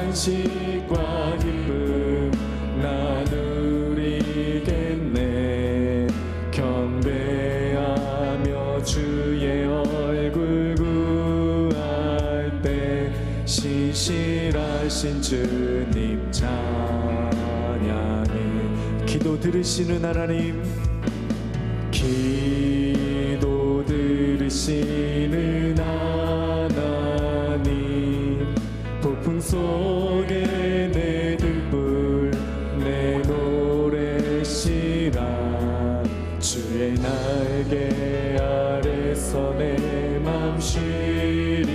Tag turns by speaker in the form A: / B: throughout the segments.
A: 안식과 기쁨 나누리겠네. 경배하며 주의 얼굴 구할 때 신실하신 주님 찬양해. 기도 들으시는 하나님, 기도 들으시는 하나님, 폭풍 속에 내 등불 내 노래시라. 주의 날개 아래서 내 맘 쉬리니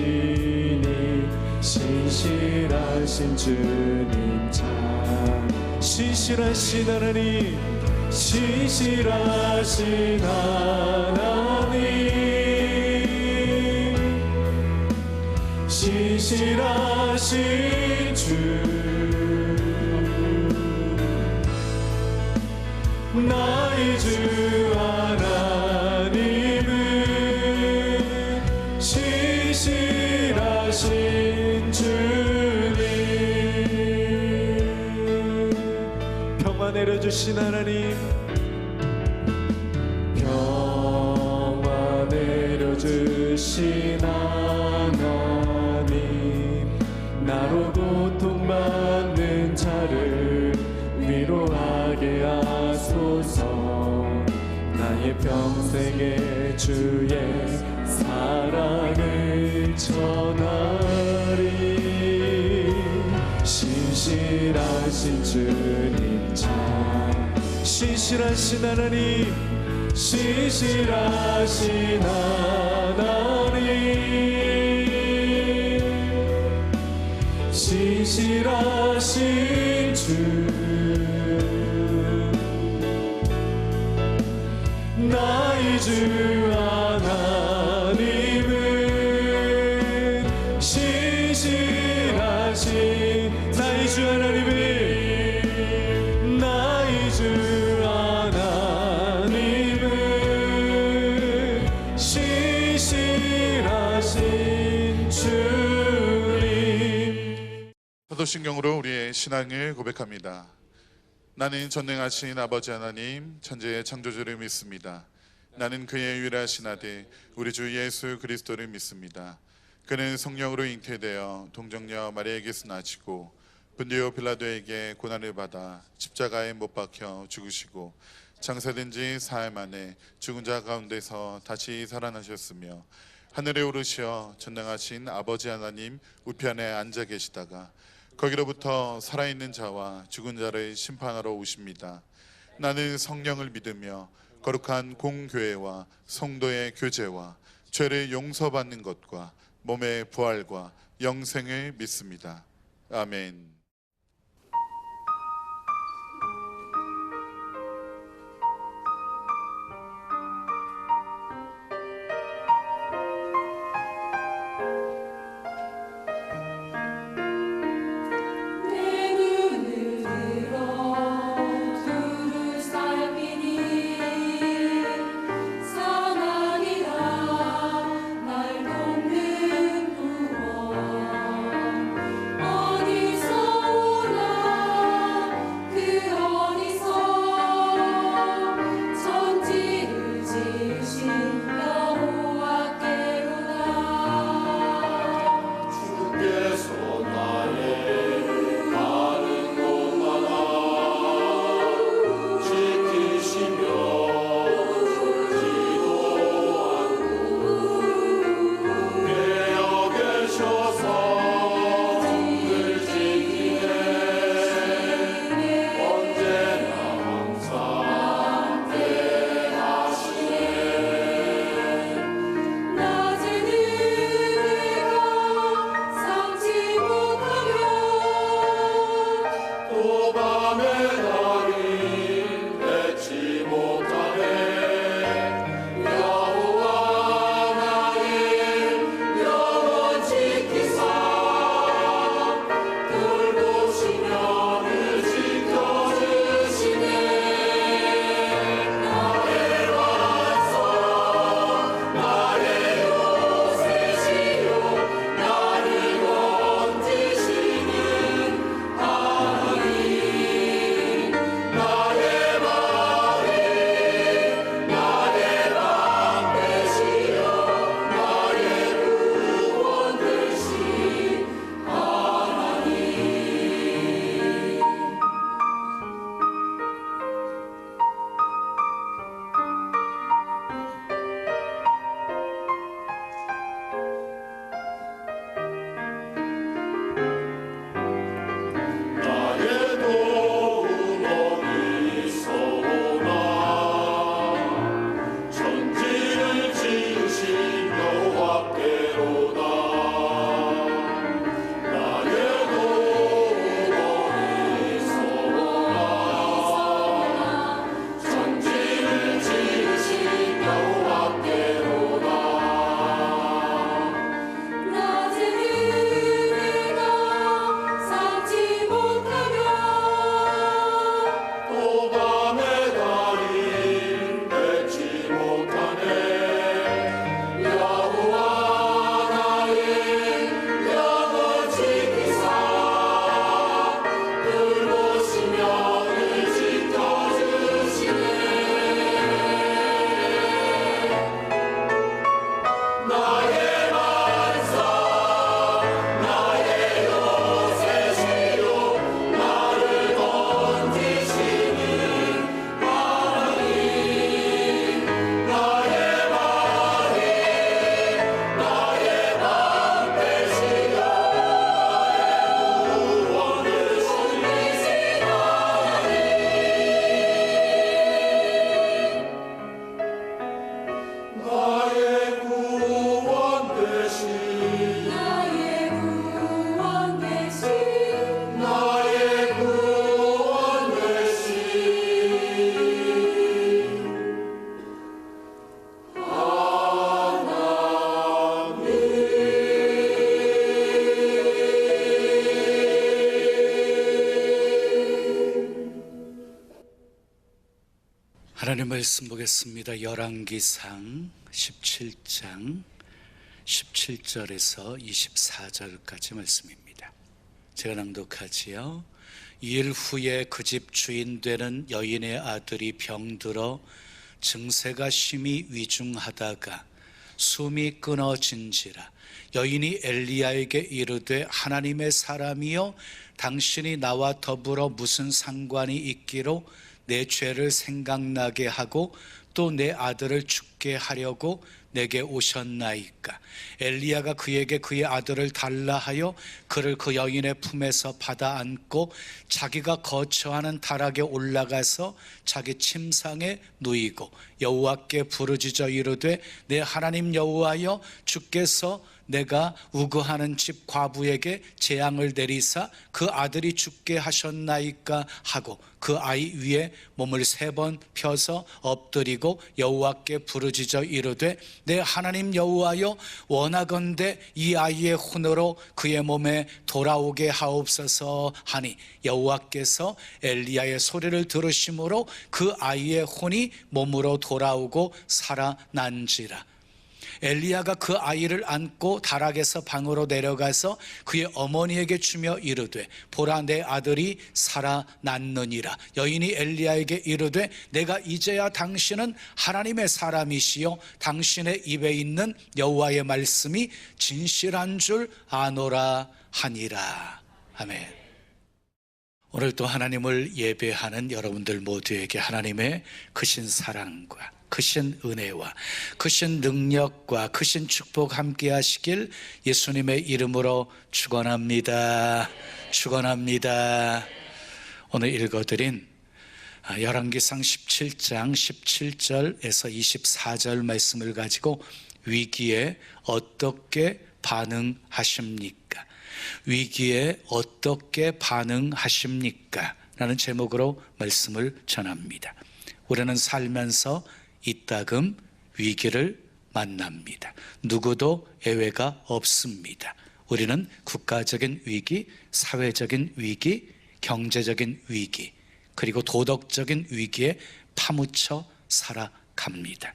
A: 신실하신 주님 참. 신실하신 하나님, 신실하신 하나님, 신실하신 주, 나의 주 하나님은 신실하신 주님. 평화 내려주신 하나님, 평화 내려주신 하나님, 나로 고통받는 자를 위로하게 하소서. 나의 평생에 주의 사랑을 전하리. 신실하신 주님 참. 신실하신 하나님, 신실하신 하나님, 신실하신 주, 나의 주 하나님은 신실하신, 나의 주 하나님은, 나의 주 하나님은 신실하신 주님.
B: 사도신경으로 우리의 신앙을 고백합니다. 나는 전능하신 아버지 하나님 천지의 창조주를 믿습니다. 나는 그의 유일하신 아들 우리 주 예수 그리스도를 믿습니다. 그는 성령으로 잉태되어 동정녀 마리아에게서 나시고 본디오 빌라도에게 고난을 받아 십자가에 못 박혀 죽으시고 장사된 지 사흘 만에 죽은 자 가운데서 다시 살아나셨으며 하늘에 오르시어 전능하신 아버지 하나님 우편에 앉아 계시다가 거기로부터 살아있는 자와 죽은 자를 심판하러 오십니다. 나는 성령을 믿으며 거룩한 공교회와 성도의 교제와 죄를 용서받는 것과 몸의 부활과 영생을 믿습니다. 아멘.
C: 어디서 하나님 말씀 보겠습니다. 열왕기상 17장 17절에서 24절까지 말씀입니다. 제가 낭독하지요. 2일 후에 그 집 주인 되는 여인의 아들이 병들어 증세가 심히 위중하다가 숨이 끊어진지라. 여인이 엘리야에게 이르되 하나님의 사람이여, 당신이 나와 더불어 무슨 상관이 있기로 내 죄를 생각나게 하고 또 내 아들을 죽게 하려고 내게 오셨나이까. 엘리야가 그에게 그의 아들을 달라 하여 그를 그 여인의 품에서 받아 안고 자기가 거처하는 다락에 올라가서 자기 침상에 누이고 여호와께 부르짖어 이르되 내 하나님 여호와여, 주께서 내가 우거하는 집 과부에게 재앙을 내리사 그 아들이 죽게 하셨나이까 하고 그 아이 위에 몸을 3번 펴서 엎드리고 여호와께 부르짖어 이르되 내 하나님 여호와여, 원하건대 이 아이의 혼으로 그의 몸에 돌아오게 하옵소서 하니 여호와께서 엘리야의 소리를 들으심으로 그 아이의 혼이 몸으로 돌아오고 살아난지라. 엘리야가 그 아이를 안고 다락에서 방으로 내려가서 그의 어머니에게 주며 이르되 보라, 내 아들이 살아났느니라. 여인이 엘리야에게 이르되 내가 이제야 당신은 하나님의 사람이시요 당신의 입에 있는 여호와의 말씀이 진실한 줄 아노라 하니라. 아멘. 오늘 또 하나님을 예배하는 여러분들 모두에게 하나님의 크신 사랑과 크신 은혜와 크신 능력과 크신 축복 함께 하시길 예수님의 이름으로 축원합니다. 축원합니다. 오늘 읽어드린 열왕기상 17장 17절에서 24절 말씀을 가지고 위기에 어떻게 반응하십니까? 위기에 어떻게 반응하십니까? 라는 제목으로 말씀을 전합니다. 우리는 살면서 이따금 위기를 만납니다. 누구도 예외가 없습니다. 우리는 국가적인 위기, 사회적인 위기, 경제적인 위기, 그리고 도덕적인 위기에 파묻혀 살아갑니다.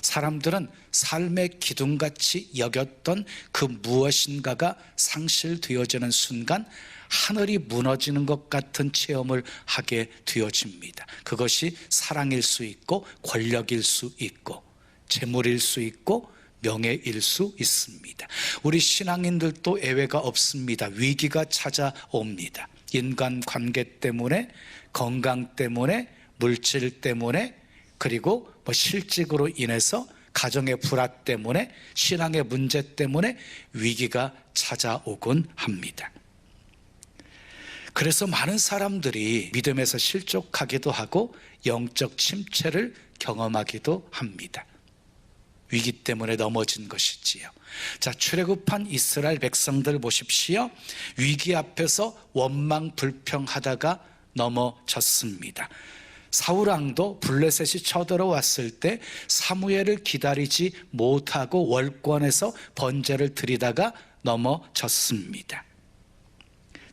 C: 사람들은 삶의 기둥같이 여겼던 그 무엇인가가 상실되어지는 순간 하늘이 무너지는 것 같은 체험을 하게 되어집니다. 그것이 사랑일 수 있고 권력일 수 있고 재물일 수 있고 명예일 수 있습니다. 우리 신앙인들도 예외가 없습니다. 위기가 찾아옵니다. 인간관계 때문에, 건강 때문에, 물질 때문에, 그리고 실직으로 인해서 가정의 불화 때문에, 신앙의 문제 때문에 위기가 찾아오곤 합니다. 그래서 많은 사람들이 믿음에서 실족하기도 하고 영적 침체를 경험하기도 합니다. 위기 때문에 넘어진 것이지요. 자, 출애굽한 이스라엘 백성들 보십시오. 위기 앞에서 원망불평하다가 넘어졌습니다. 사울왕도 블레셋이 쳐들어왔을 때 사무엘을 기다리지 못하고 월권에서 번제를 드리다가 넘어졌습니다.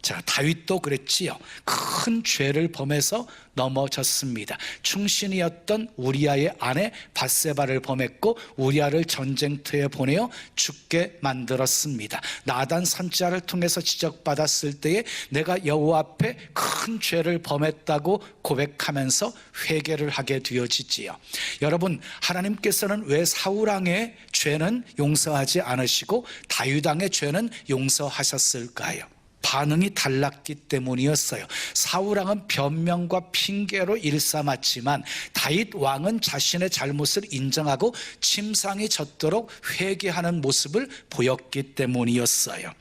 C: 자, 다윗도 그랬지요. 큰 죄를 범해서 넘어졌습니다. 충신이었던 우리아의 아내 밧세바를 범했고 우리아를 전쟁터에 보내어 죽게 만들었습니다. 나단 선지자를 통해서 지적받았을 때에 내가 여호와 앞에 큰 죄를 범했다고 고백하면서 회개를 하게 되어지지요. 여러분, 하나님께서는 왜 사울왕의 죄는 용서하지 않으시고 다윗왕의 죄는 용서하셨을까요? 반응이 달랐기 때문이었어요. 사울왕은 변명과 핑계로 일삼았지만 다윗 왕은 자신의 잘못을 인정하고 침상이 젖도록 회개하는 모습을 보였기 때문이었어요.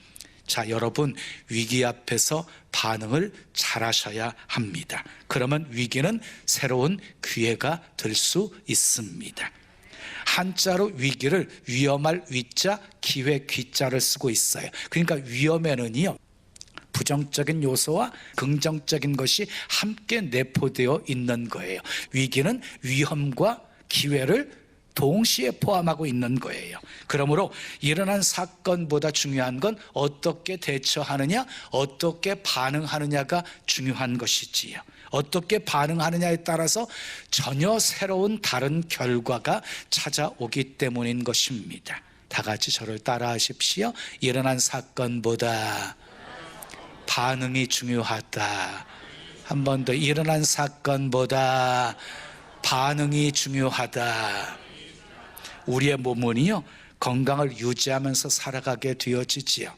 C: 자, 여러분, 위기 앞에서 반응을 잘하셔야 합니다. 그러면 위기는 새로운 기회가 될 수 있습니다. 한자로 위기를 위험할 위자, 기회 기자를 쓰고 있어요. 그러니까 위험에는요, 부정적인 요소와 긍정적인 것이 함께 내포되어 있는 거예요. 위기는 위험과 기회를 동시에 포함하고 있는 거예요. 그러므로 일어난 사건보다 중요한 건 어떻게 대처하느냐, 어떻게 반응하느냐가 중요한 것이지요. 어떻게 반응하느냐에 따라서 전혀 새로운 다른 결과가 찾아오기 때문인 것입니다. 다 같이 저를 따라하십시오. 일어난 사건보다 반응이 중요하다. 한 번 더, 일어난 사건보다 반응이 중요하다. 우리의 몸은요, 건강을 유지하면서 살아가게 되어지지요.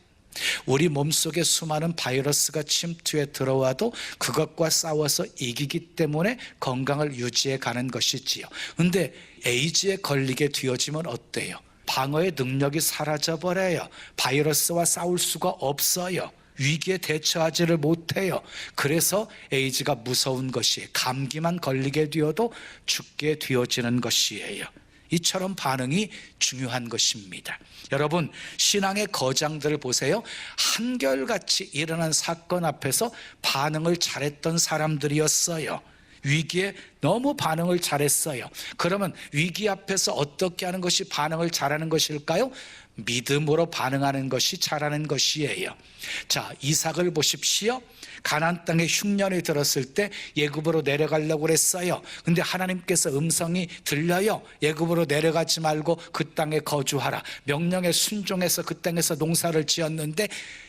C: 우리 몸속에 수많은 바이러스가 침투해 들어와도 그것과 싸워서 이기기 때문에 건강을 유지해 가는 것이지요. 근데 에이즈에 걸리게 되어지면 어때요? 방어의 능력이 사라져버려요. 바이러스와 싸울 수가 없어요. 위기에 대처하지를 못해요. 그래서 에이즈가 무서운 것이, 감기만 걸리게 되어도 죽게 되어지는 것이에요. 이처럼 반응이 중요한 것입니다. 여러분, 신앙의 거장들을 보세요. 한결같이 일어난 사건 앞에서 반응을 잘했던 사람들이었어요. 위기에 너무 반응을 잘했어요. 그러면 위기 앞에서 어떻게 하는 것이 반응을 잘하는 것일까요? 믿음으로 반응하는 것이 잘하는 것이에요. 자, 이삭을 보십시오. 가나안 땅에 흉년이 들었을 때 애굽으로 내려가려고 그랬어요. 근데 하나님께서 음성이 들려요. 애굽으로 내려가지 말고 그 땅에 거주하라. 명령에 순종해서 그 땅에서 농사를 지었는데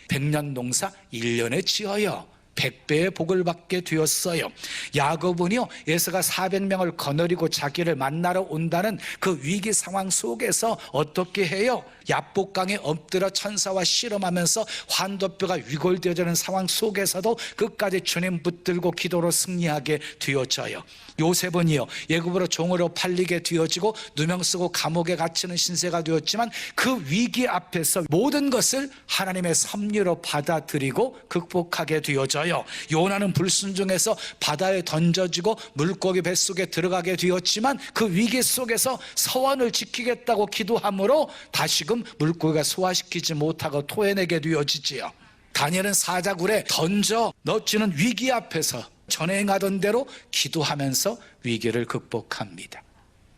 C: 100년 농사 1년에 지어요. 100배의 복을 받게 되었어요. 야곱은요, 에서가 400명을 거느리고 자기를 만나러 온다는 그 위기 상황 속에서 어떻게 해요? 야복강에 엎드려 천사와 씨름하면서 환도뼈가 위골되어지는 상황 속에서도 끝까지 주님 붙들고 기도로 승리하게 되어져요. 요셉은요, 애굽으로 종으로 팔리게 되어지고 누명 쓰고 감옥에 갇히는 신세가 되었지만 그 위기 앞에서 모든 것을 하나님의 섭리로 받아들이고 극복하게 되어져요. 요나는 불순종해서 바다에 던져지고 물고기 뱃속에 들어가게 되었지만 그 위기 속에서 서원을 지키겠다고 기도함으로 다시금 물고기가 소화시키지 못하고 토해내게 되어지지요. 다니엘은 사자굴에 던져 넣지는 위기 앞에서 전행하던 대로 기도하면서 위기를 극복합니다.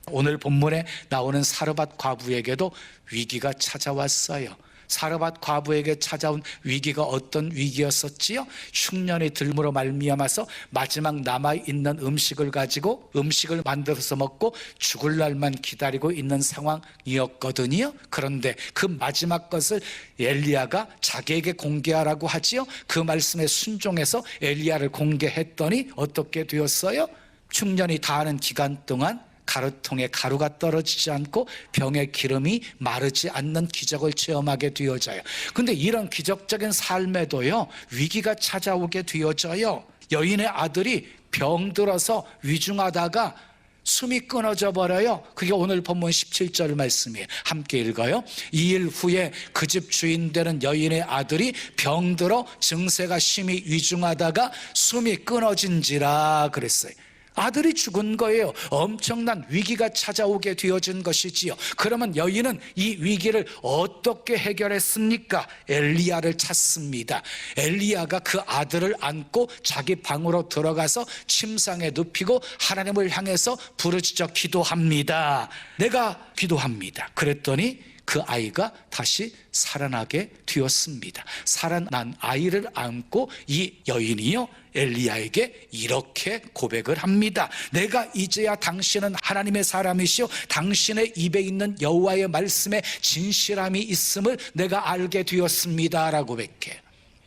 C: 오늘 본문에 나오는 사르밧 과부에게도 위기가 찾아왔어요. 사르밧 과부에게 찾아온 위기가 어떤 위기였었지요? 흉년이 들므로 말미암아서 마지막 남아있는 음식을 가지고 음식을 만들어서 먹고 죽을 날만 기다리고 있는 상황이었거든요. 그런데 그 마지막 것을 엘리야가 자기에게 공개하라고 하지요. 그 말씀에 순종해서 엘리야를 공개했더니 어떻게 되었어요? 흉년이 다하는 기간 동안 가루통에 가루가 떨어지지 않고 병의 기름이 마르지 않는 기적을 체험하게 되어져요. 근데 이런 기적적인 삶에도요, 위기가 찾아오게 되어져요. 여인의 아들이 병들어서 위중하다가 숨이 끊어져 버려요. 그게 오늘 본문 17절 말씀이에요. 함께 읽어요. 2일 후에 그 집 주인 되는 여인의 아들이 병들어 증세가 심히 위중하다가 숨이 끊어진지라 그랬어요. 아들이 죽은 거예요. 엄청난 위기가 찾아오게 되어진 것이지요. 그러면 여인은 이 위기를 어떻게 해결했습니까? 엘리야를 찾습니다. 엘리야가 그 아들을 안고 자기 방으로 들어가서 침상에 눕히고 하나님을 향해서 부르짖어 기도합니다. 내가 기도합니다. 그랬더니 그 아이가 다시 살아나게 되었습니다. 살아난 아이를 안고 이 여인이요, 엘리야에게 이렇게 고백을 합니다. 내가 이제야 당신은 하나님의 사람이시오 당신의 입에 있는 여호와의 말씀에 진실함이 있음을 내가 알게 되었습니다 라고 고백해.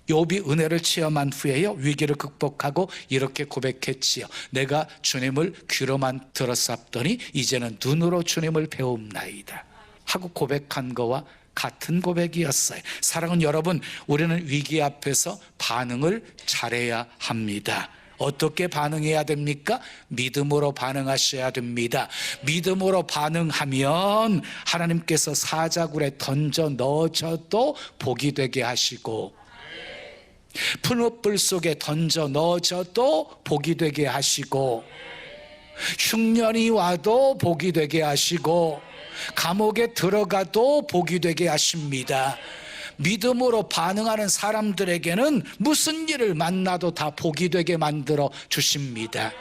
C: 욥이 은혜를 체험한 후에요, 위기를 극복하고 이렇게 고백했지요. 내가 주님을 귀로만 들었사더니 이제는 눈으로 주님을 배움나이다 하고 고백한 거와 같은 고백이었어요. 사랑하는 여러분, 우리는 위기 앞에서 반응을 잘해야 합니다. 어떻게 반응해야 됩니까? 믿음으로 반응하셔야 됩니다. 믿음으로 반응하면 하나님께서 사자굴에 던져 넣어져도 복이 되게 하시고, 푸른불 속에 던져 넣어져도 복이 되게 하시고, 흉년이 와도 복이 되게 하시고, 감옥에 들어가도 복이 되게 하십니다. 믿음으로 반응하는 사람들에게는 무슨 일을 만나도 다 복이 되게 만들어 주십니다.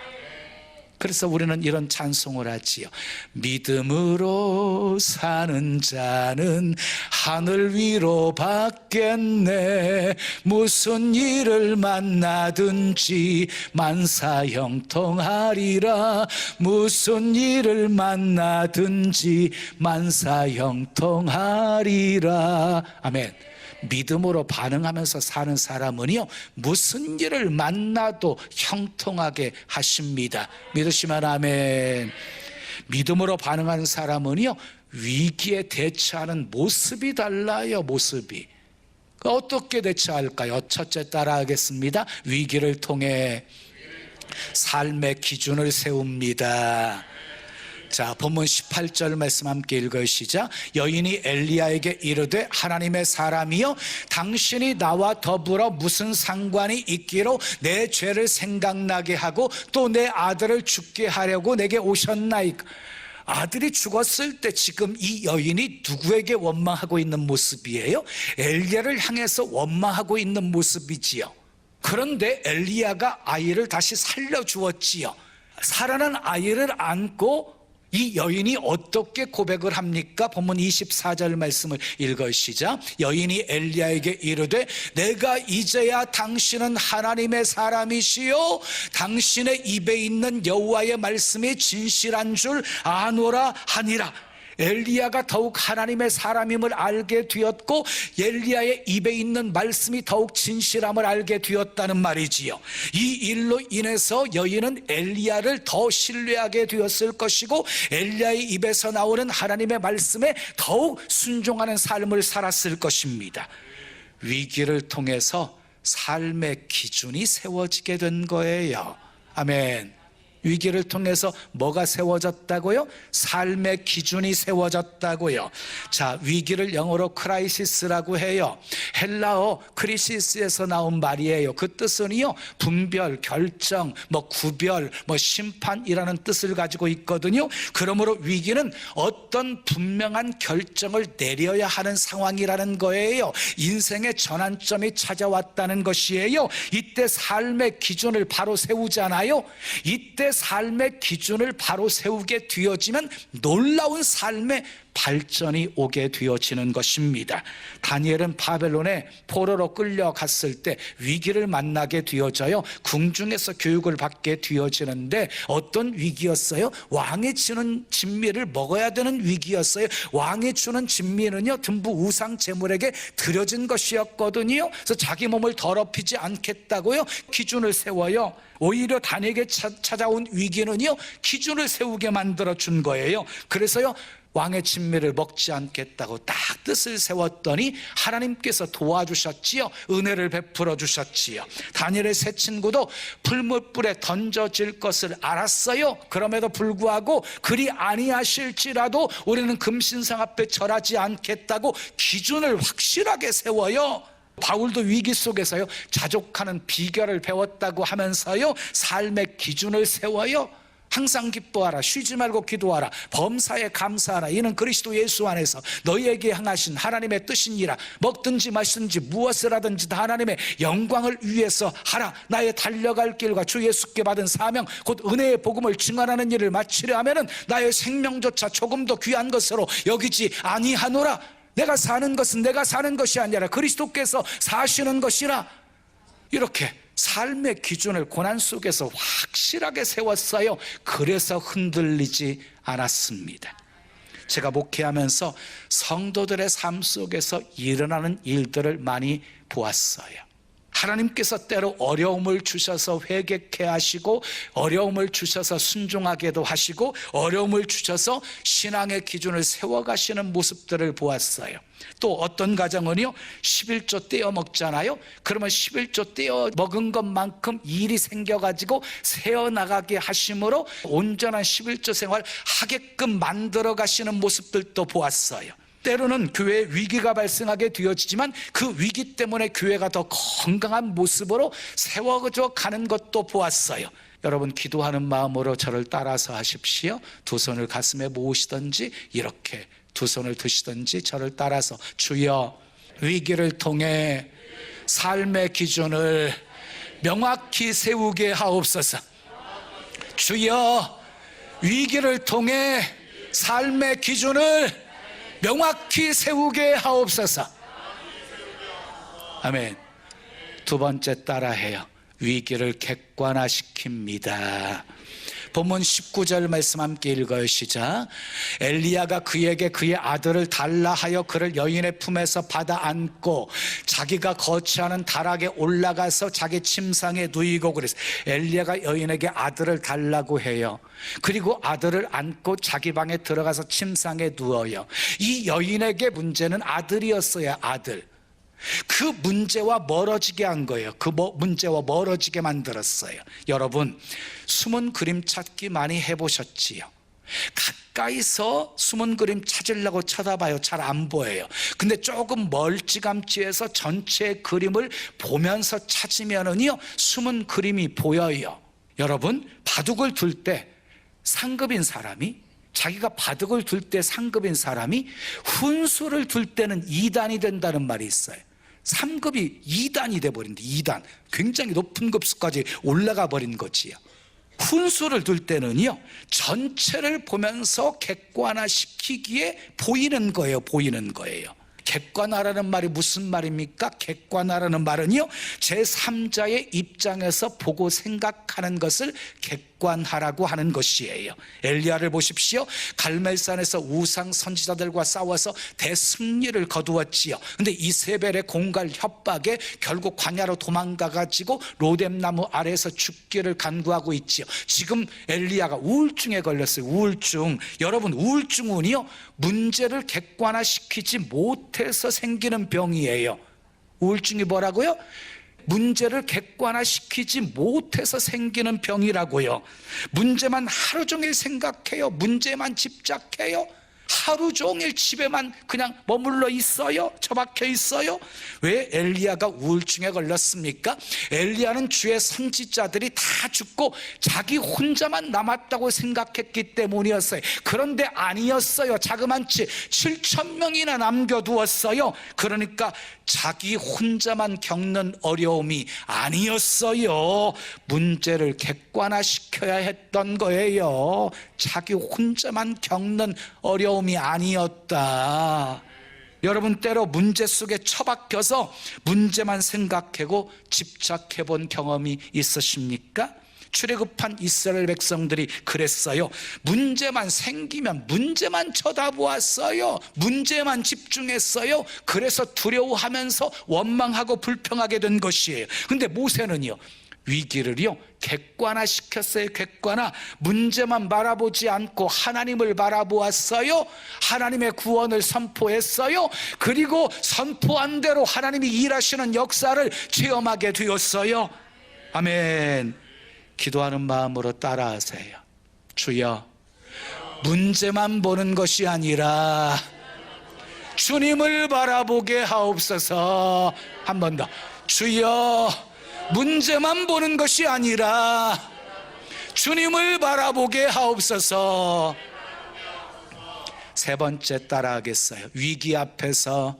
C: 그래서 우리는 이런 찬송을 하지요. 믿음으로 사는 자는 하늘 위로 받겠네. 무슨 일을 만나든지 만사형통하리라. 무슨 일을 만나든지 만사형통하리라. 아멘. 믿음으로 반응하면서 사는 사람은요, 무슨 일을 만나도 형통하게 하십니다. 믿으시면 아멘. 믿음으로 반응하는 사람은요, 위기에 대처하는 모습이 달라요. 모습이. 어떻게 대처할까요? 첫째 따라하겠습니다. 위기를 통해 삶의 기준을 세웁니다. 자, 본문 18절 말씀 함께 읽으시죠. 여인이 엘리야에게 이르되 하나님의 사람이여, 당신이 나와 더불어 무슨 상관이 있기로 내 죄를 생각나게 하고 또 내 아들을 죽게 하려고 내게 오셨나이까. 아들이 죽었을 때 지금 이 여인이 누구에게 원망하고 있는 모습이에요? 엘리야를 향해서 원망하고 있는 모습이지요. 그런데 엘리야가 아이를 다시 살려주었지요. 살아난 아이를 안고 이 여인이 어떻게 고백을 합니까? 본문 24절 말씀을 읽으시자. 여인이 엘리야에게 이르되 내가 이제야 당신은 하나님의 사람이시요 당신의 입에 있는 여호와의 말씀이 진실한 줄 아노라 하니라. 엘리야가 더욱 하나님의 사람임을 알게 되었고 엘리야의 입에 있는 말씀이 더욱 진실함을 알게 되었다는 말이지요. 이 일로 인해서 여인은 엘리야를 더 신뢰하게 되었을 것이고 엘리야의 입에서 나오는 하나님의 말씀에 더욱 순종하는 삶을 살았을 것입니다. 위기를 통해서 삶의 기준이 세워지게 된 거예요. 아멘. 위기를 통해서 뭐가 세워졌다고요? 삶의 기준이 세워졌다고요. 자, 위기를 영어로 크라이시스라고 해요. 헬라어 크리시스에서 나온 말이에요. 그 뜻은요, 분별, 결정, 구별, 심판이라는 뜻을 가지고 있거든요. 그러므로 위기는 어떤 분명한 결정을 내려야 하는 상황이라는 거예요. 인생의 전환점이 찾아왔다는 것이에요. 이때 삶의 기준을 바로 세우잖아요. 이때 삶의 기준을 바로 세우게 되어지면 놀라운 삶의 발전이 오게 되어지는 것입니다. 다니엘은 바벨론에 포로로 끌려갔을 때 위기를 만나게 되어져요. 궁중에서 교육을 받게 되어지는데 어떤 위기였어요? 왕이 주는 진미를 먹어야 되는 위기였어요. 왕이 주는 진미는요, 등부 우상 제물에게 드려진 것이었거든요. 그래서 자기 몸을 더럽히지 않겠다고요, 기준을 세워요. 오히려 다니엘에게 찾아온 위기는요, 기준을 세우게 만들어 준 거예요. 그래서요, 왕의 진미를 먹지 않겠다고 딱 뜻을 세웠더니 하나님께서 도와주셨지요. 은혜를 베풀어 주셨지요. 다니엘의 세 친구도 풀무불에 던져질 것을 알았어요. 그럼에도 불구하고 그리 아니하실지라도 우리는 금신상 앞에 절하지 않겠다고 기준을 확실하게 세워요. 바울도 위기 속에서요, 자족하는 비결을 배웠다고 하면서요, 삶의 기준을 세워요. 항상 기뻐하라, 쉬지 말고 기도하라, 범사에 감사하라, 이는 그리스도 예수 안에서 너희에게 향하신 하나님의 뜻이니라. 먹든지 마시든지 무엇을 하든지 다 하나님의 영광을 위해서 하라. 나의 달려갈 길과 주 예수께 받은 사명 곧 은혜의 복음을 증언하는 일을 마치려 하면은 나의 생명조차 조금 더 귀한 것으로 여기지 아니하노라. 내가 사는 것은 내가 사는 것이 아니라 그리스도께서 사시는 것이라. 이렇게 삶의 기준을 고난 속에서 확실하게 세웠어요. 그래서 흔들리지 않았습니다. 제가 목회하면서 성도들의 삶 속에서 일어나는 일들을 많이 보았어요. 하나님께서 때로 어려움을 주셔서 회개케 하시고, 어려움을 주셔서 순종하게도 하시고, 어려움을 주셔서 신앙의 기준을 세워가시는 모습들을 보았어요. 또 어떤 가정은요, 11조 떼어 먹잖아요. 그러면 11조 떼어 먹은 것만큼 일이 생겨가지고 새어나가게 하심으로 온전한 11조 생활 하게끔 만들어 가시는 모습들도 보았어요. 때로는 교회에 위기가 발생하게 되어지지만 그 위기 때문에 교회가 더 건강한 모습으로 세워져 가는 것도 보았어요. 여러분, 기도하는 마음으로 저를 따라서 하십시오. 두 손을 가슴에 모으시든지 이렇게 두 손을 드시든지 저를 따라서, 주여, 위기를 통해 삶의 기준을 명확히 세우게 하옵소서. 주여 위기를 통해 삶의 기준을 명확히 세우게 하옵소서. 아멘. 두 번째 따라해요. 위기를 객관화시킵니다. 본문 19절 말씀 함께 읽어요. 시작. 엘리야가 그에게 그의 아들을 달라 하여 그를 여인의 품에서 받아 안고 자기가 거처하는 다락에 올라가서 자기 침상에 누이고 그랬어요. 엘리야가 여인에게 아들을 달라고 해요. 그리고 아들을 안고 자기 방에 들어가서 침상에 누워요. 이 여인에게 문제는 아들이었어요. 아들. 그 문제와 멀어지게 한 거예요. 그 문제와 멀어지게 만들었어요. 여러분, 숨은 그림 찾기 많이 해보셨지요? 가까이서 숨은 그림 찾으려고 쳐다봐요. 잘 안 보여요. 근데 조금 멀찌감치해서 전체 그림을 보면서 찾으면은요, 숨은 그림이 보여요. 여러분, 바둑을 둘 때 상급인 사람이, 자기가 바둑을 둘 때 상급인 사람이 훈수를 둘 때는 2단이 된다는 말이 있어요. 3급이 2단이 돼버린다. 2단. 굉장히 높은 급수까지 올라가 버린 거지요. 훈수를 둘 때는요, 전체를 보면서 객관화시키기에 보이는 거예요. 보이는 거예요. 객관화라는 말이 무슨 말입니까? 객관화라는 말은요, 제3자의 입장에서 보고 생각하는 것을 객관화라고 하는 것이에요. 엘리야를 보십시오. 갈멜산에서 우상 선지자들과 싸워서 대승리를 거두었지요. 근데 이세벨의 공갈 협박에 결국 광야로 도망가가지고 로뎀나무 아래에서 죽기를 간구하고 있지요. 지금 엘리야가 우울증에 걸렸어요. 우울증. 여러분, 우울증은요, 문제를 객관화시키지 못해서 생기는 병이에요. 우울증이 뭐라고요? 문제를 객관화시키지 못해서 생기는 병이라고요. 문제만 하루 종일 생각해요. 문제만 집착해요. 하루 종일 집에만 그냥 머물러 있어요. 처박혀 있어요. 왜 엘리야가 우울증에 걸렸습니까? 엘리야는 주의 선지자들이 다 죽고 자기 혼자만 남았다고 생각했기 때문이었어요. 그런데 아니었어요. 자그만치 7,000명이나 남겨두었어요. 그러니까 자기 혼자만 겪는 어려움이 아니었어요. 문제를 객관화시켜야 했던 거예요. 자기 혼자만 겪는 어려움이 아니었다. 여러분, 때로 문제 속에 처박혀서 문제만 생각하고 집착해 본 경험이 있으십니까? 출애굽한 이스라엘 백성들이 그랬어요. 문제만 생기면 문제만 쳐다보았어요. 문제만 집중했어요. 그래서 두려워하면서 원망하고 불평하게 된 것이에요. 근데 모세는요, 위기를요 객관화시켰어요. 객관화. 문제만 바라보지 않고 하나님을 바라보았어요. 하나님의 구원을 선포했어요. 그리고 선포한 대로 하나님이 일하시는 역사를 체험하게 되었어요. 아멘. 기도하는 마음으로 따라하세요. 주여, 문제만 보는 것이 아니라 주님을 바라보게 하옵소서. 한 번 더. 주여, 문제만 보는 것이 아니라 주님을 바라보게 하옵소서. 세 번째 따라하겠어요. 위기 앞에서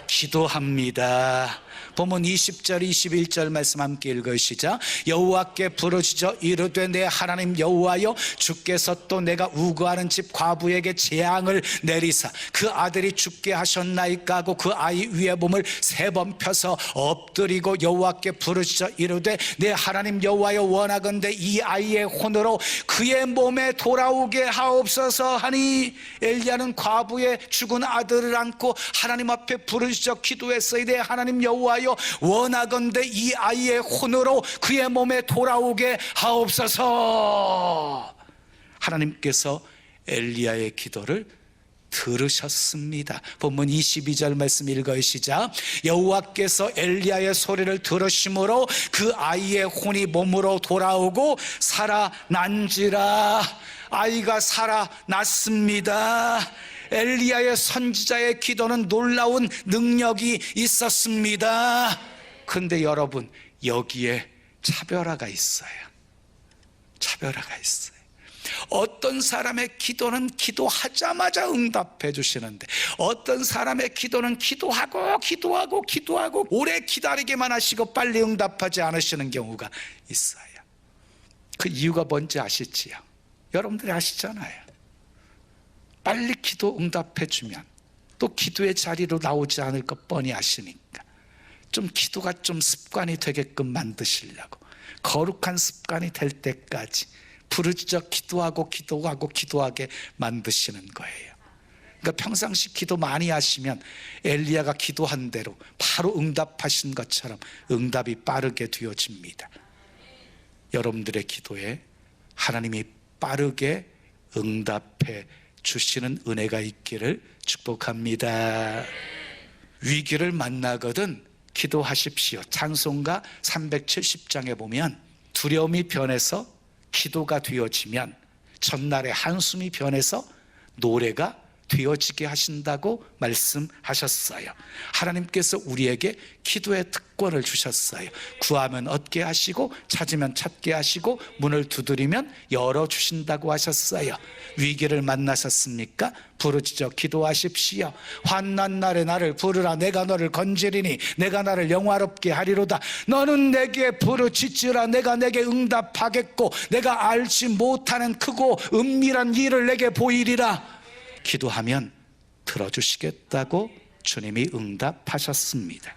C: 기도합니다. 본문 20절 21절 말씀 함께 읽으시자. 여호와께 부르짖어 이르되 내 하나님 여호와여, 주께서 또 내가 우거하는 집 과부에게 재앙을 내리사 그 아들이 죽게 하셨나이까 하고 그 아이 위에 몸을 3번 펴서 엎드리고 여호와께 부르짖어 이르되 내 하나님 여호와여, 원하건대 이 아이의 혼으로 그의 몸에 돌아오게 하옵소서 하니, 엘리야는 과부의 죽은 아들을 안고 하나님 앞에 부르짖어 기도했어요. 내 하나님 여호와여, 원하건대 이 아이의 혼으로 그의 몸에 돌아오게 하옵소서. 하나님께서 엘리야의 기도를 들으셨습니다. 본문 22절 말씀 읽으시자. 여호와께서 엘리야의 소리를 들으심으로 그 아이의 혼이 몸으로 돌아오고 살아난지라. 아이가 살아났습니다. 엘리야의 선지자의 기도는 놀라운 능력이 있었습니다. 그런데 여러분, 여기에 차별화가 있어요. 차별화가 있어요. 어떤 사람의 기도는 기도하자마자 응답해 주시는데, 어떤 사람의 기도는 기도하고 오래 기다리게만 하시고 빨리 응답하지 않으시는 경우가 있어요. 그 이유가 뭔지 아시지요? 여러분들이 아시잖아요. 빨리 기도 응답해 주면 또 기도의 자리로 나오지 않을 것 뻔히 아시니까 좀 기도가 좀 습관이 되게끔 만드시려고 거룩한 습관이 될 때까지 부르짖어 기도하게 만드시는 거예요. 그러니까 평상시 기도 많이 하시면 엘리야가 기도한 대로 바로 응답하신 것처럼 응답이 빠르게 되어집니다. 여러분들의 기도에 하나님이 빠르게 응답해 주시는 은혜가 있기를 축복합니다. 위기를 만나거든 기도하십시오. 찬송가 370장에 보면 두려움이 변해서 기도가 되어지면 전날의 한숨이 변해서 노래가 되어지게 하신다고 말씀하셨어요. 하나님께서 우리에게 기도의 특권을 주셨어요. 구하면 얻게 하시고 찾으면 찾게 하시고 문을 두드리면 열어주신다고 하셨어요. 위기를 만나셨습니까? 부르짖어 기도하십시오. 환난 날에 나를 부르라. 내가 너를 건지리니 내가 나를 영화롭게 하리로다. 너는 내게 부르짖으라. 내가 내게 응답하겠고 내가 알지 못하는 크고 은밀한 일을 내게 보이리라. 기도하면 들어주시겠다고 주님이 응답하셨습니다.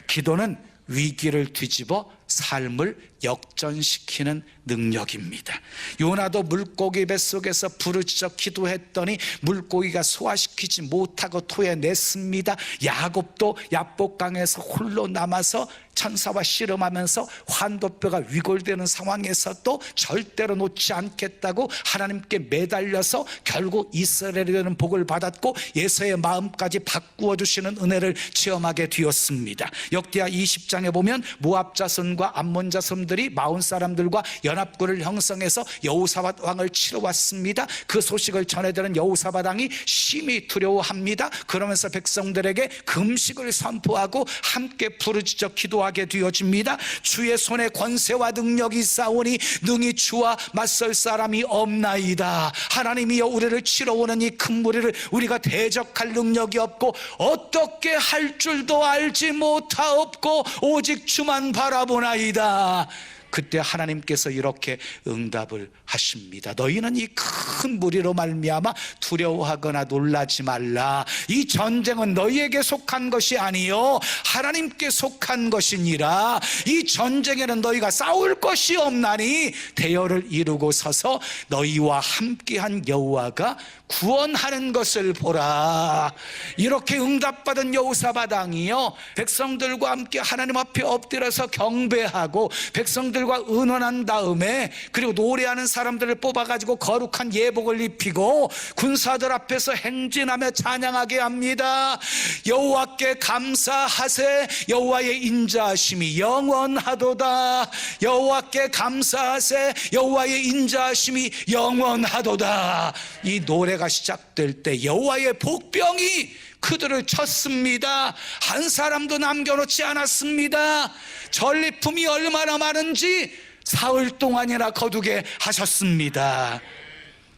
C: 기도는 위기를 뒤집어 삶을 역전시키는 능력입니다. 요나도 물고기 뱃속에서 부르짖어 기도했더니 물고기가 소화시키지 못하고 토해냈습니다. 야곱도 야복강에서 홀로 남아서 천사와 씨름하면서 환도뼈가 위골되는 상황에서도 절대로 놓지 않겠다고 하나님께 매달려서 결국 이스라엘에 대한 복을 받았고 예수의 마음까지 바꾸어 주시는 은혜를 체험하게 되었습니다. 역대하 20장에 보면 모압 자손과 암몬 자손들이 마온 사람들과 연합군을 형성해서 여호사밧 왕을 치러 왔습니다. 그 소식을 전해들은 여호사밧 왕이 심히 두려워합니다. 그러면서 백성들에게 금식을 선포하고 함께 부르짖어 기도하게 되어집니다. 주의 손에 권세와 능력이 있사오니 능히 주와 맞설 사람이 없나이다. 하나님이여 우리를 치러 오는 이 큰 무리를 우리가 대적할 능력이 없고 어떻게 할 줄도 알지 못하옵고 오직 주만 바라보나이다. 그때 하나님께서 이렇게 응답을 하십니다. 너희는 이 큰 무리로 말미암아 두려워하거나 놀라지 말라. 이 전쟁은 너희에게 속한 것이 아니요 하나님께 속한 것이니라. 이 전쟁에는 너희가 싸울 것이 없나니 대열을 이루고 서서 너희와 함께한 여호와가 구원하는 것을 보라. 이렇게 응답받은 여호사밧 왕이요 백성들과 함께 하나님 앞에 엎드려서 경배하고 백성들과 의논한 다음에 그리고 노래하는 사람들을 뽑아가지고 거룩한 예복을 입히고 군사들 앞에서 행진하며 찬양하게 합니다. 여호와께 감사하세. 여호와의 인자하심이 영원하도다. 여호와께 감사하세. 여호와의 인자하심이 영원하도다. 이 노래가 시작될 때 여호와의 복병이 그들을 쳤습니다. 한 사람도 남겨놓지 않았습니다. 전리품이 얼마나 많은지 사흘 동안이나 거두게 하셨습니다.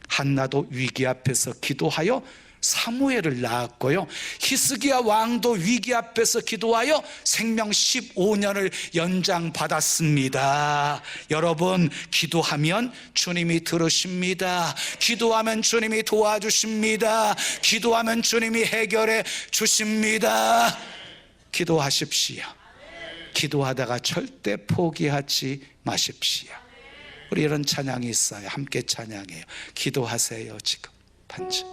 C: 한나도 위기 앞에서 기도하여 사무엘을 낳았고요 히스기야 왕도 위기 앞에서 기도하여 생명 15년을 연장받았습니다. 여러분 기도하면 주님이 들으십니다. 기도하면 주님이 도와주십니다. 기도하면 주님이 해결해 주십니다. 기도하십시오. 기도하다가 절대 포기하지 마십시오. 우리 이런 찬양이 있어요. 함께 찬양해요. 기도하세요. 지금 반주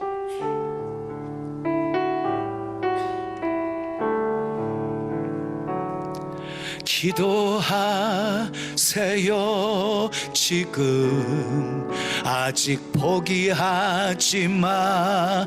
C: 기도하세요. 지금 아직 포기하지 마세요.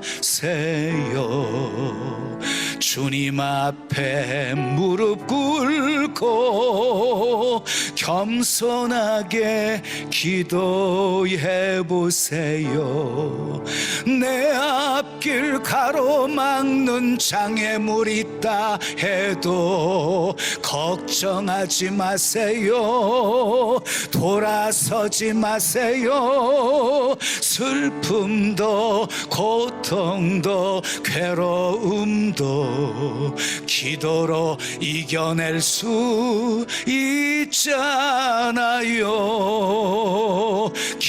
C: 주님 앞에 무릎 꿇고 겸손하게 기도해 보세요. 내 앞길 가로막는 장애물 있다 해도 걱정하지 마세요. 돌아서지 마세요. 슬픔도 고통도 괴로움도 기도로 이겨낼 수 있잖아요.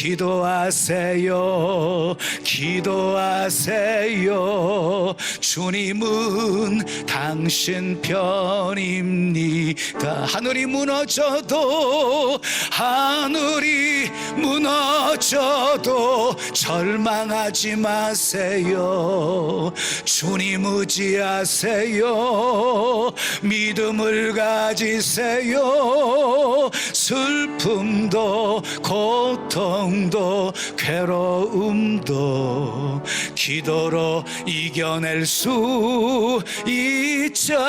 C: 기도하세요. 기도하세요. 주님은 당신 편입니다. 하늘이 무너져도 절망하지 마세요. 주님 의지하세요. 믿음을 가지세요. 슬픔도 고통도 괴로움도 기도로 이겨낼 수 있잖아요.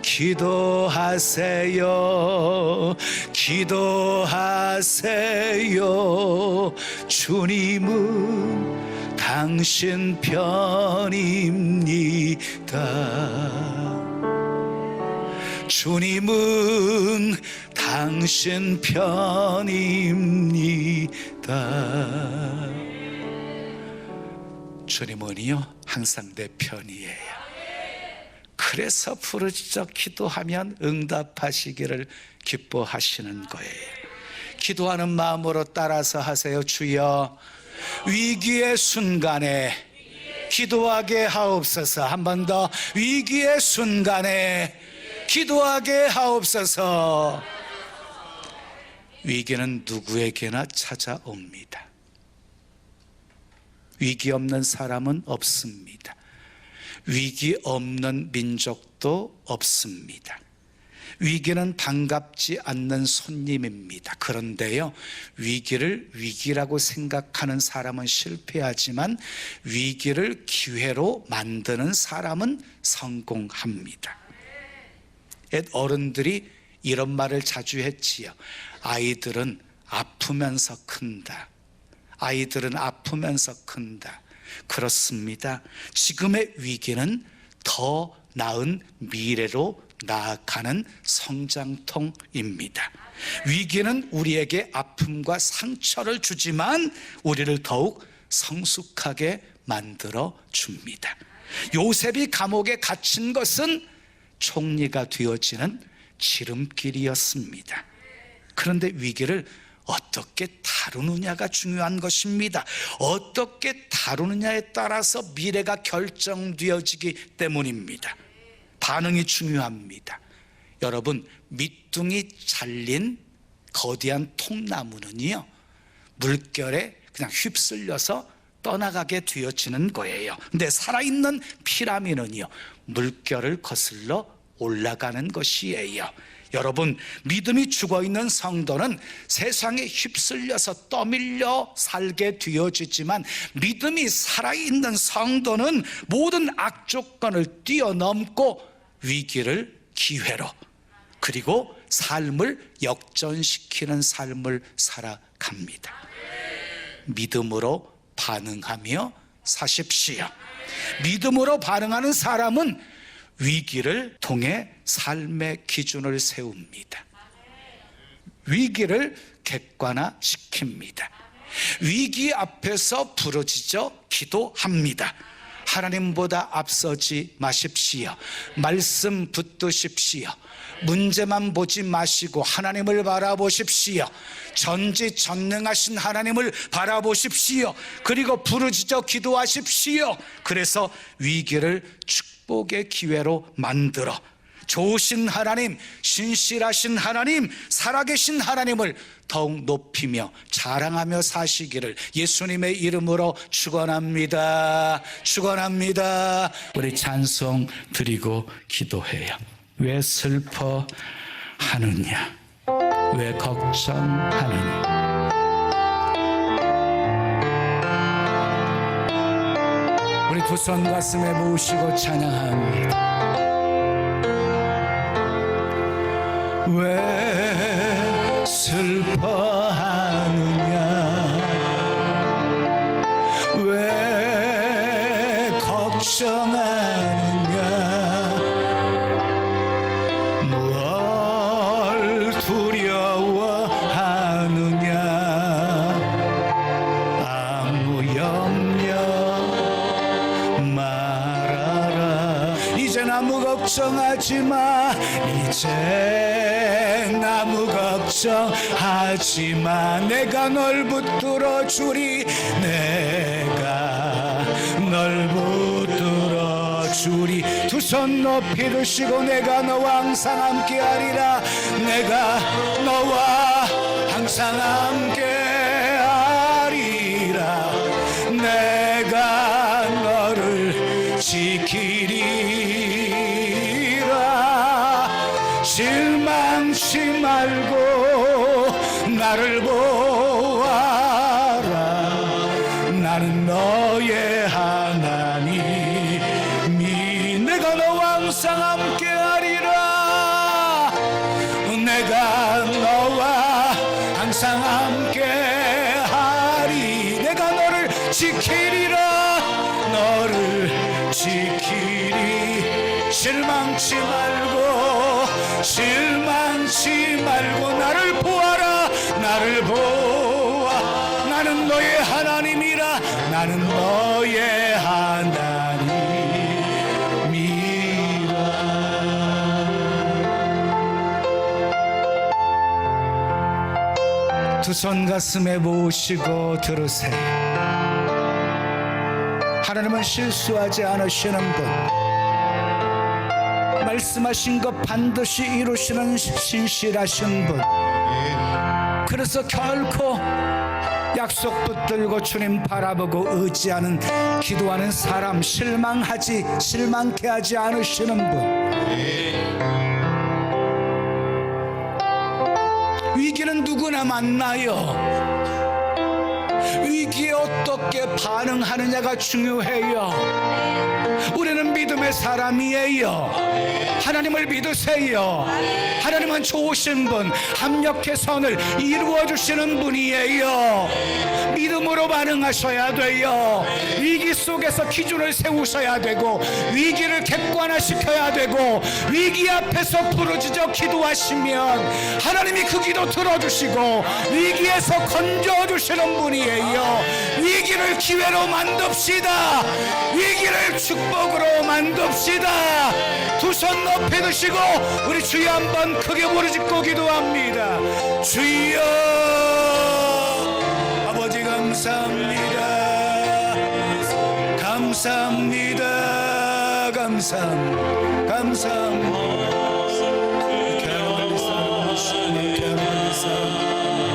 C: 기도하세요. 기도하세요. 주님은 당신 편입니다. 주님은 당신 편입니다. 주님은요 항상 내 편이에요. 그래서 부르짖어 기도하면 응답하시기를 기뻐하시는 거예요. 기도하는 마음으로 따라서 하세요. 주여, 위기의 순간에 기도하게 하옵소서. 한 번 더. 위기의 순간에 기도하게 하옵소서. 위기는 누구에게나 찾아옵니다. 위기 없는 사람은 없습니다. 위기 없는 민족도 없습니다. 위기는 반갑지 않는 손님입니다. 그런데요, 위기를 위기라고 생각하는 사람은 실패하지만 위기를 기회로 만드는 사람은 성공합니다. 옛 어른들이 이런 말을 자주 했지요. 아이들은 아프면서 큰다. 아이들은 아프면서 큰다. 그렇습니다. 지금의 위기는 더 나은 미래로 나아가는 성장통입니다. 위기는 우리에게 아픔과 상처를 주지만 우리를 더욱 성숙하게 만들어 줍니다. 요셉이 감옥에 갇힌 것은 총리가 되어지는 지름길이었습니다. 그런데 위기를 어떻게 다루느냐가 중요한 것입니다. 어떻게 다루느냐에 따라서 미래가 결정되어지기 때문입니다. 반응이 중요합니다. 여러분, 밑둥이 잘린 거대한 통나무는요, 물결에 그냥 휩쓸려서 떠나가게 되어지는 거예요. 근데 살아있는 피라미드는요, 물결을 거슬러 올라가는 것이에요. 여러분, 믿음이 죽어있는 성도는 세상에 휩쓸려서 떠밀려 살게 되어지지만 믿음이 살아있는 성도는 모든 악조건을 뛰어넘고 위기를 기회로, 그리고 삶을 역전시키는 삶을 살아갑니다. 믿음으로 반응하며 사십시오. 믿음으로 반응하는 사람은 위기를 통해 삶의 기준을 세웁니다. 위기를 객관화시킵니다. 위기 앞에서 부르짖어 기도합니다. 하나님보다 앞서지 마십시오. 말씀 붙드십시오. 문제만 보지 마시고 하나님을 바라보십시오. 전지전능하신 하나님을 바라보십시오. 그리고 부르짖어 기도하십시오. 그래서 위기를 축복의 기회로 만들어 좋으신 하나님, 신실하신 하나님, 살아계신 하나님을 더욱 높이며 자랑하며 사시기를 예수님의 이름으로 축원합니다. 축원합니다. 우리 찬송 드리고 기도해요. 왜 슬퍼하느냐? 왜 걱정하느냐? 우리 두 손 가슴에 모으시고 찬양합니다. 왜 슬퍼하느냐? 왜 걱정하느냐? 뭘 두려워하느냐? 아무 염려 말아라. 이젠 아무 걱정하지 마. 이젠 나무 걱정하지마. 내가 널 붙들어 주리. 내가 널 붙들어 주리. 두 손 높이 드시고 내가 너와 항상 함께하리라. 내가 너와 항상 함께하리라. 내가 너를 지키리라. 실망치 말고 나를 보아라. 나는 너의 하나님이 내가 너와 항상 함께하리라. 내가 너와 항상 함께하리. 내가 너를 지키리라. 너를 지키리. 실망치 말고 나를 보아라. 나를 보아. 나는 너의 하나님이라. 나는 너의 하나님이라. 두 손 가슴에 모으시고 들으세요. 하나님은 실수하지 않으시는 분, 말씀하신 것 반드시 이루시는 신실하신 분. 그래서 결코 약속 붙들고 주님 바라보고 의지하는 기도하는 사람 실망케 하지 않으시는 분. 위기는 누구나 만나요. 위기에 어떻게 반응하느냐가 중요해요. 우리는 믿음의 사람이에요. 하나님을 믿으세요. 하나님은 좋으신 분, 합력의 선을 이루어 주시는 분이에요. 믿음으로 반응하셔야 돼요. 위기 속에서 기준을 세우셔야 되고, 위기를 객관화시켜야 되고, 위기 앞에서 부르짖어 기도하시면 하나님이 그 기도 들어주시고 위기에서 건져주시는 분이에요. 위기를 기회로 만듭시다. 위기를 축복으로 만듭시다. 두 손 높이 드시고 우리 주여 한번 크게 부르짖고 기도합니다. 주여 아버지 감사합니다. 감사합니다. 감사합니다.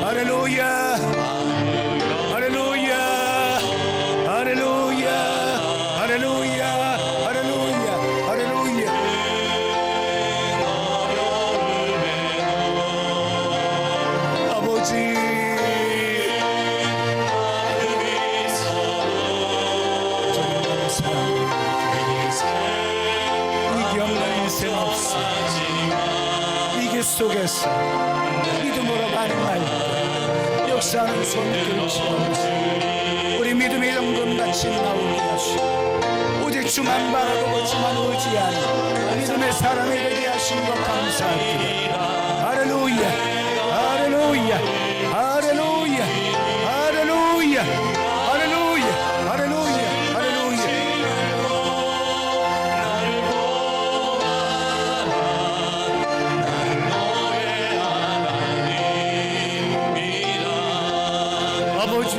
C: 할렐루야. 할렐루야. 할렐루야. 할렐루야. 할렐루야. 할렐루야. 아버지 위기 없는 인생 없어. 위기 속에서 믿음으로 반응할 때 역사하는 손길을 우리 믿음의 연금같이 나오게 하시고 오직 주만 바라보고 주만 의지하는 믿음의 사람이 되게 하신 것 감사합니다. 할렐루야. 할렐루야. 할렐루야. 할렐루야. 할렐루야. 할렐루야. 할렐루야. 아버지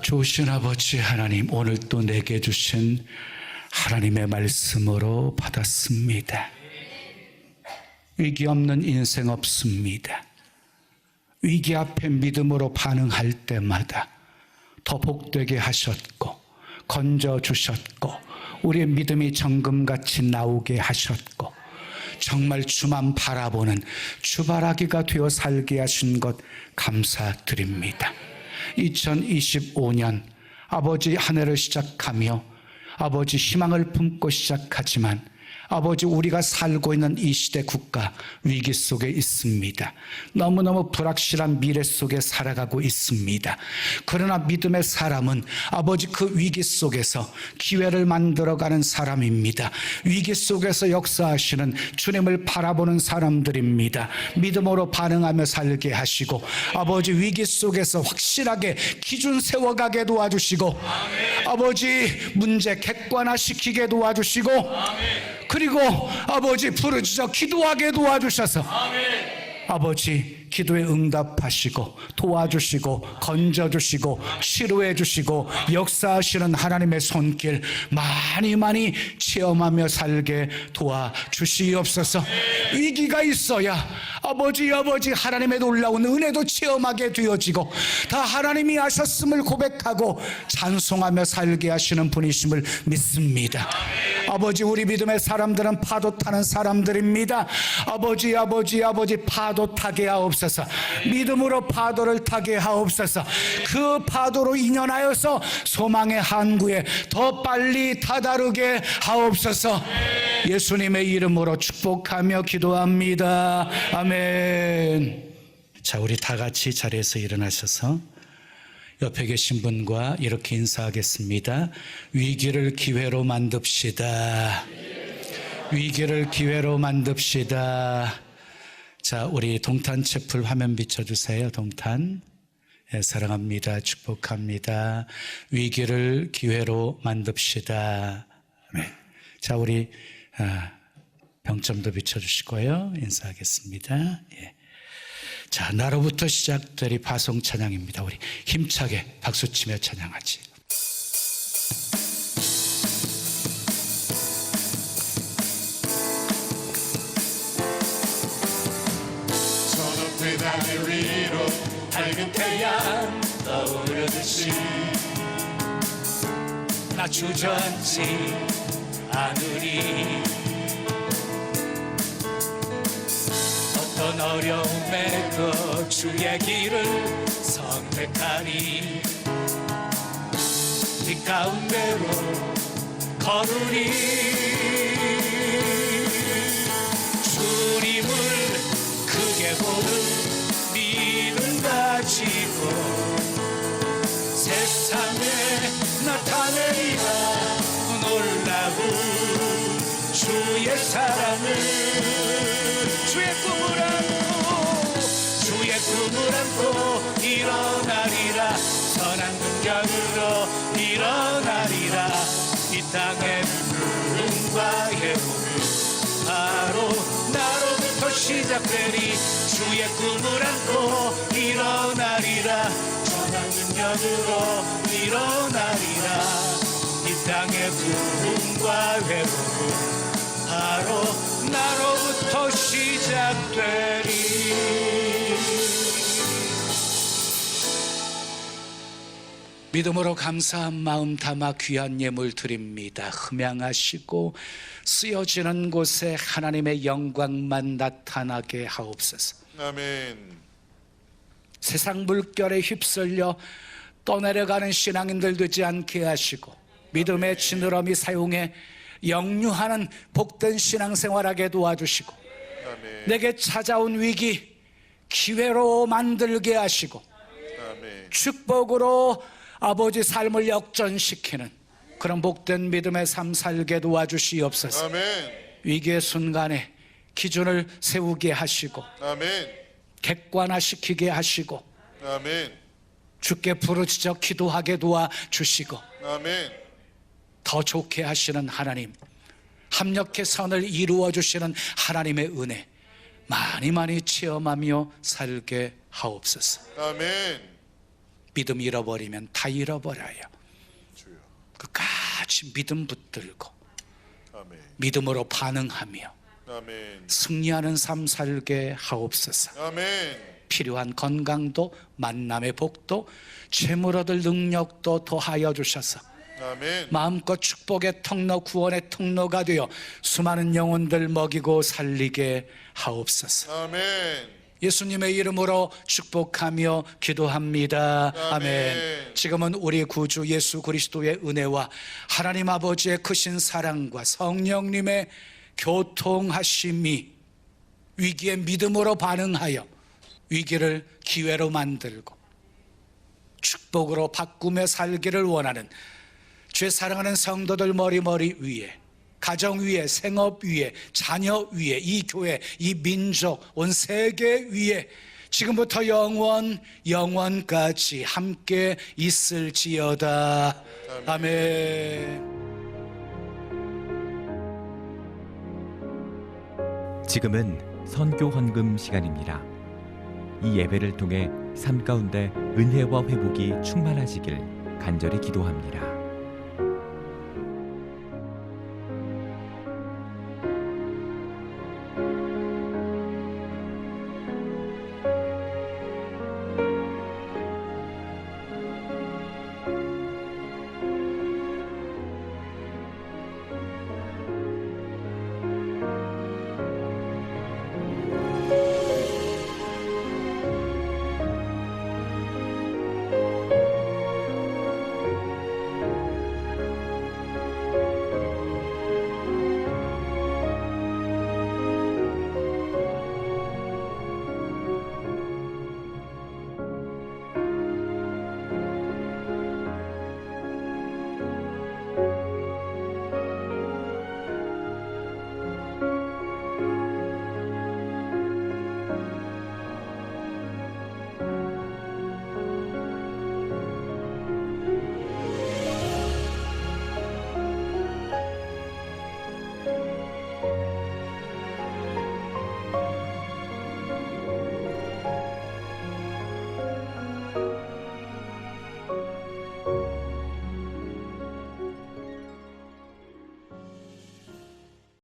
C: 좋으신 아버지 하나님, 오늘 또 내게 주신 하나님의 말씀으로 받았습니다. 위기 없는 인생 없습니다. 위기 앞에 믿음으로 반응할 때마다 더 복되게 하셨고 건져주셨고 우리의 믿음이 정금같이 나오게 하셨고 정말 주만 바라보는 주바라기가 되어 살게 하신 것 감사드립니다. 2025년 아버지 한 해를 시작하며 아버지 희망을 품고 시작하지만 아버지, 우리가 살고 있는 이 시대 국가 위기 속에 있습니다. 너무너무 불확실한 미래 속에 살아가고 있습니다. 그러나 믿음의 사람은 아버지, 그 위기 속에서 기회를 만들어가는 사람입니다. 위기 속에서 역사하시는 주님을 바라보는 사람들입니다. 믿음으로 반응하며 살게 하시고 아버지, 위기 속에서 확실하게 기준 세워가게 도와주시고 아버지, 문제 객관화시키게 도와주시고 그리고 아버지, 부르짖어 기도하게 도와주셔서 아버지, 기도에 응답하시고 도와주시고 건져주시고 치료해 주시고 역사하시는 하나님의 손길 많이 체험하며 살게 도와주시옵소서. 위기가 있어야 아버지 하나님의 놀라운 은혜도 체험하게 되어지고 다 하나님이 하셨음을 고백하고 찬송하며 살게 하시는 분이심을 믿습니다. 아버지, 우리 믿음의 사람들은 파도 타는 사람들입니다. 아버지 파도 타게 하옵소서. 믿음으로 파도를 타게 하옵소서. 그 파도로 인연하여서 소망의 항구에 더 빨리 다다르게 하옵소서. 예수님의 이름으로 축복하며 기도합니다. 아멘. 자, 우리 다 같이 자리에서 일어나셔서 옆에 계신 분과 이렇게 인사하겠습니다. 위기를 기회로 만듭시다. 위기를 기회로 만듭시다. 자, 우리 동탄 채플 화면 비춰주세요. 동탄. 네, 사랑합니다. 축복합니다. 위기를 기회로 만듭시다. 네. 자, 우리 병점도 비춰주시고요. 인사하겠습니다. 예. 자, 나로부터 시작될 이 파송 찬양입니다. 우리 힘차게 박수치며 찬양하지.
A: 하늘 위로 밝은 태양 떠오르듯이
C: 나 주저앉지 않으리. 어떤 어려움에도 주의 길을 선택하리. 이 가운데로 걸으리. 주님을 크게 보는 믿음 가지고 세상에 나타내리라. 놀라운 주의 사랑을 주의 꿈을 안고 일어나리라. 선한 능력으로 일어나리라. 이 땅의 부흥과 회복은 바로 나로부터 시작되리. 주의 꿈을 안고 일어나리라. 선한 능력으로 일어나리라. 이 땅의 부흥과 회복은 바로 나로부터 시작되리. 믿음으로 감사한 마음 담아 귀한 예물 드립니다. 흠양하시고 쓰여지는 곳에 하나님의 영광만 나타나게 하옵소서.
B: 아멘.
C: 세상 물결에 휩쓸려 떠내려가는 신앙인들 되지 않게 하시고 믿음의 지느러미 사용해 영유하는 복된 신앙생활하게 도와주시고
B: 아멘.
C: 내게 찾아온 위기 기회로 만들게 하시고
B: 아멘.
C: 축복으로 아버지 삶을 역전시키는 그런 복된 믿음의 삶 살게 도와주시옵소서.
B: 아멘.
C: 위기의 순간에 기준을 세우게 하시고
B: 아멘.
C: 객관화시키게 하시고
B: 아멘.
C: 주께 부르짖어 기도하게 도와주시고
B: 아멘.
C: 더 좋게 하시는 하나님, 합력의 선을 이루어 주시는 하나님의 은혜 많이 체험하며 살게 하옵소서.
B: 아멘.
C: 믿음 잃어버리면 다 잃어버려요.
B: 주여.
C: 끝까지 믿음 붙들고
B: 아멘.
C: 믿음으로 반응하며
B: 아멘.
C: 승리하는 삶 살게 하옵소서.
B: 아멘.
C: 필요한 건강도 만남의 복도 재물 얻을 능력도 더하여 주셔서
B: 아멘.
C: 마음껏 축복의 통로 구원의 통로가 되어 수많은 영혼들 먹이고 살리게 하옵소서.
B: 아멘.
C: 예수님의 이름으로 축복하며 기도합니다. 아멘.
B: 아멘.
C: 지금은 우리 구주 예수 그리스도의 은혜와 하나님 아버지의 크신 사랑과 성령님의 교통하심이 위기에 믿음으로 반응하여 위기를 기회로 만들고 축복으로 바꾸며 살기를 원하는 주의 사랑하는 성도들 머리 위에, 가정 위에, 생업 위에, 자녀 위에, 이 교회, 이 민족, 온 세계 위에 지금부터 영원까지 함께 있을지어다. 아멘.
D: 지금은 선교 헌금 시간입니다. 이 예배를 통해 삶 가운데 은혜와 회복이 충만하시길 간절히 기도합니다.